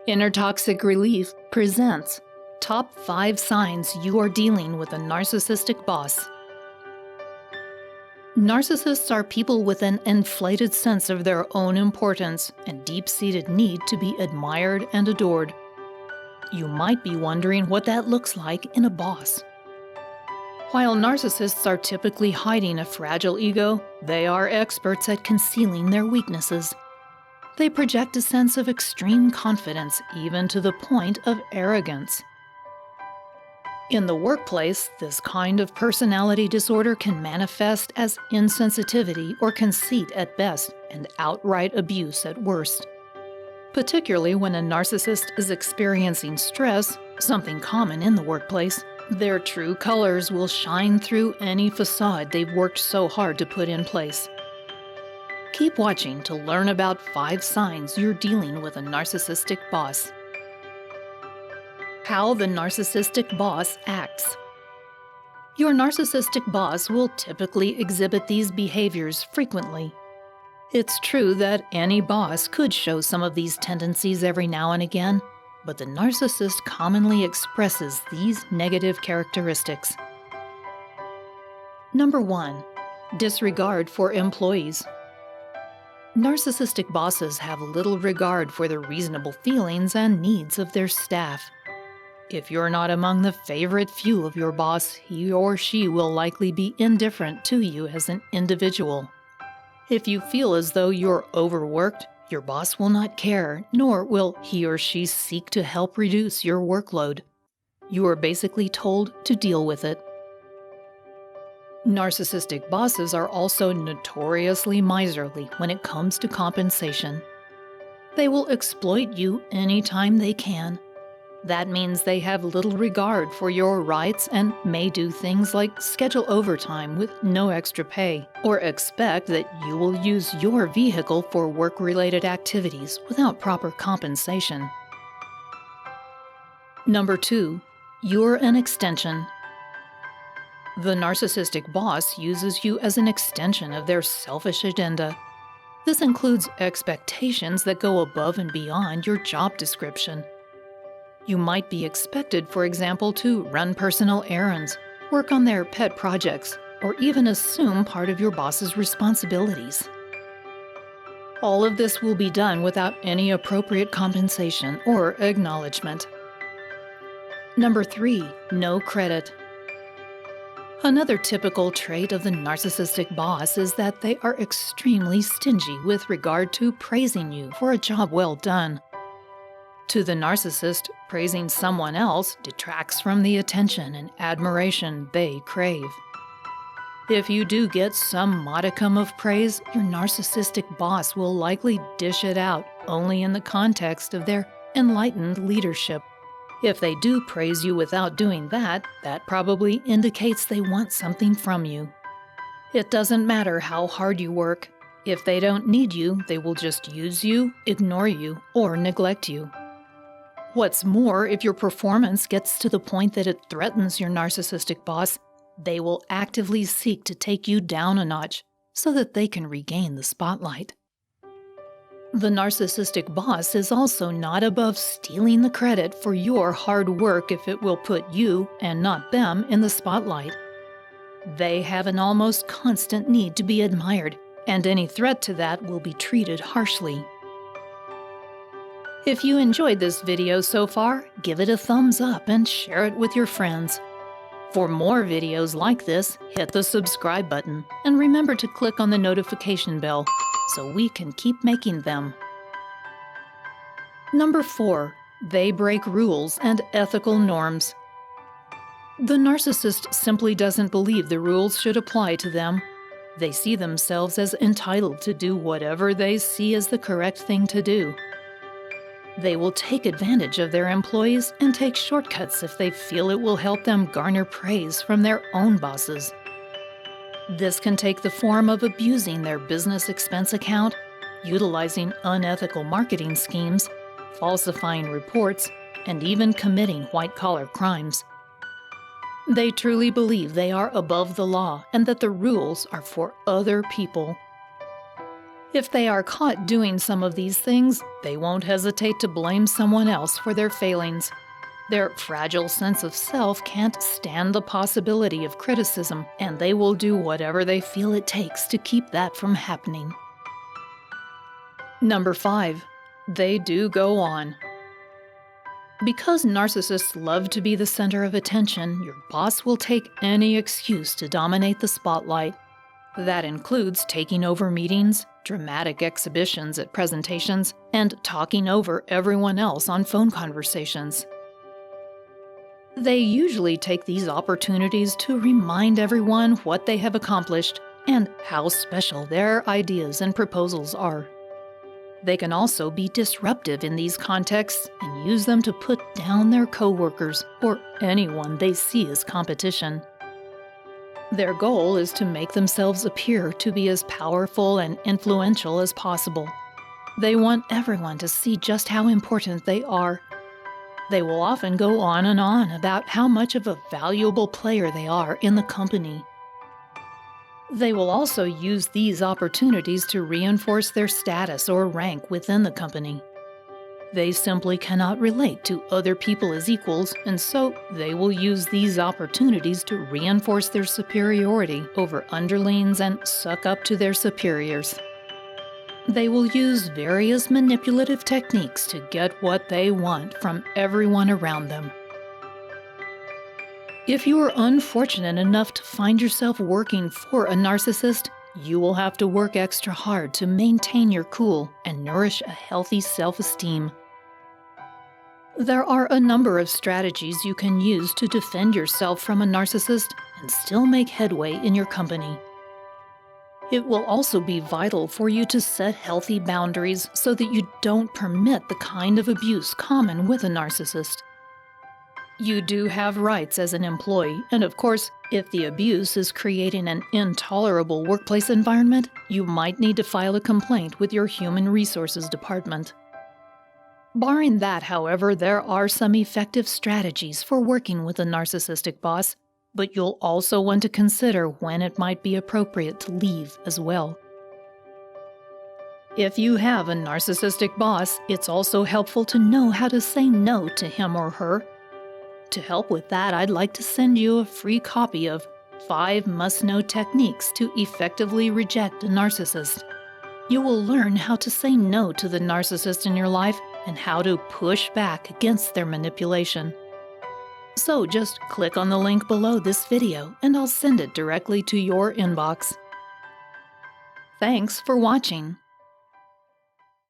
Inner Toxic Relief presents Top 5 Signs You Are Dealing with a Narcissistic Boss. Narcissists are people with an inflated sense of their own importance and deep-seated need to be admired and adored. You might be wondering what that looks like in a boss. While narcissists are typically hiding a fragile ego, they are experts at concealing their weaknesses. They project a sense of extreme confidence, even to the point of arrogance. In the workplace, this kind of personality disorder can manifest as insensitivity or conceit at best and outright abuse at worst. Particularly when a narcissist is experiencing stress, something common in the workplace, their true colors will shine through any facade they've worked so hard to put in place. Keep watching to learn about 5 signs you're dealing with a narcissistic boss. How the narcissistic boss acts. Your narcissistic boss will typically exhibit these behaviors frequently. It's true that any boss could show some of these tendencies every now and again, but the narcissist commonly expresses these negative characteristics. Number 1. Disregard for employees. Narcissistic bosses have little regard for the reasonable feelings and needs of their staff. If you're not among the favorite few of your boss, he or she will likely be indifferent to you as an individual. If you feel as though you're overworked, your boss will not care, nor will he or she seek to help reduce your workload. You are basically told to deal with it. Narcissistic bosses are also notoriously miserly when it comes to compensation. They will exploit you anytime they can. That means they have little regard for your rights and may do things like schedule overtime with no extra pay, or expect that you will use your vehicle for work-related activities without proper compensation. Number 2. You're an extension. The narcissistic boss uses you as an extension of their selfish agenda. This includes expectations that go above and beyond your job description. You might be expected, for example, to run personal errands, work on their pet projects, or even assume part of your boss's responsibilities. All of this will be done without any appropriate compensation or acknowledgement. Number 3. No credit. Another typical trait of the narcissistic boss is that they are extremely stingy with regard to praising you for a job well done. To the narcissist, praising someone else detracts from the attention and admiration they crave. If you do get some modicum of praise, your narcissistic boss will likely dish it out only in the context of their enlightened leadership. If they do praise you without doing that, that probably indicates they want something from you. It doesn't matter how hard you work. If they don't need you, they will just use you, ignore you, or neglect you. What's more, if your performance gets to the point that it threatens your narcissistic boss, they will actively seek to take you down a notch so that they can regain the spotlight. The narcissistic boss is also not above stealing the credit for your hard work if it will put you, and not them, in the spotlight. They have an almost constant need to be admired, and any threat to that will be treated harshly. If you enjoyed this video so far, give it a thumbs up and share it with your friends. For more videos like this, hit the subscribe button and remember to click on the notification bell so we can keep making them. Number 4. They break rules and ethical norms. The narcissist simply doesn't believe the rules should apply to them. They see themselves as entitled to do whatever they see as the correct thing to do. They will take advantage of their employees and take shortcuts if they feel it will help them garner praise from their own bosses. This can take the form of abusing their business expense account, utilizing unethical marketing schemes, falsifying reports, and even committing white-collar crimes. They truly believe they are above the law and that the rules are for other people. If they are caught doing some of these things, they won't hesitate to blame someone else for their failings. Their fragile sense of self can't stand the possibility of criticism, and they will do whatever they feel it takes to keep that from happening. Number 5. They do go on. Because narcissists love to be the center of attention, your boss will take any excuse to dominate the spotlight. That includes taking over meetings, dramatic exhibitions at presentations, and talking over everyone else on phone conversations. They usually take these opportunities to remind everyone what they have accomplished and how special their ideas and proposals are. They can also be disruptive in these contexts and use them to put down their coworkers or anyone they see as competition. Their goal is to make themselves appear to be as powerful and influential as possible. They want everyone to see just how important they are. They will often go on and on about how much of a valuable player they are in the company. They will also use these opportunities to reinforce their status or rank within the company. They simply cannot relate to other people as equals, and so they will use these opportunities to reinforce their superiority over underlings and suck up to their superiors. They will use various manipulative techniques to get what they want from everyone around them. If you are unfortunate enough to find yourself working for a narcissist, you will have to work extra hard to maintain your cool and nourish a healthy self-esteem. There are a number of strategies you can use to defend yourself from a narcissist and still make headway in your company. It will also be vital for you to set healthy boundaries so that you don't permit the kind of abuse common with a narcissist. You do have rights as an employee, and of course, if the abuse is creating an intolerable workplace environment, you might need to file a complaint with your Human Resources Department. Barring that, however, there are some effective strategies for working with a narcissistic boss, but you'll also want to consider when it might be appropriate to leave as well. If you have a narcissistic boss, it's also helpful to know how to say no to him or her. To help with that, I'd like to send you a free copy of 5 must-know techniques to effectively reject a narcissist. You will learn how to say no to the narcissist in your life and how to push back against their manipulation. So just click on the link below this video and I'll send it directly to your inbox. Thanks for watching.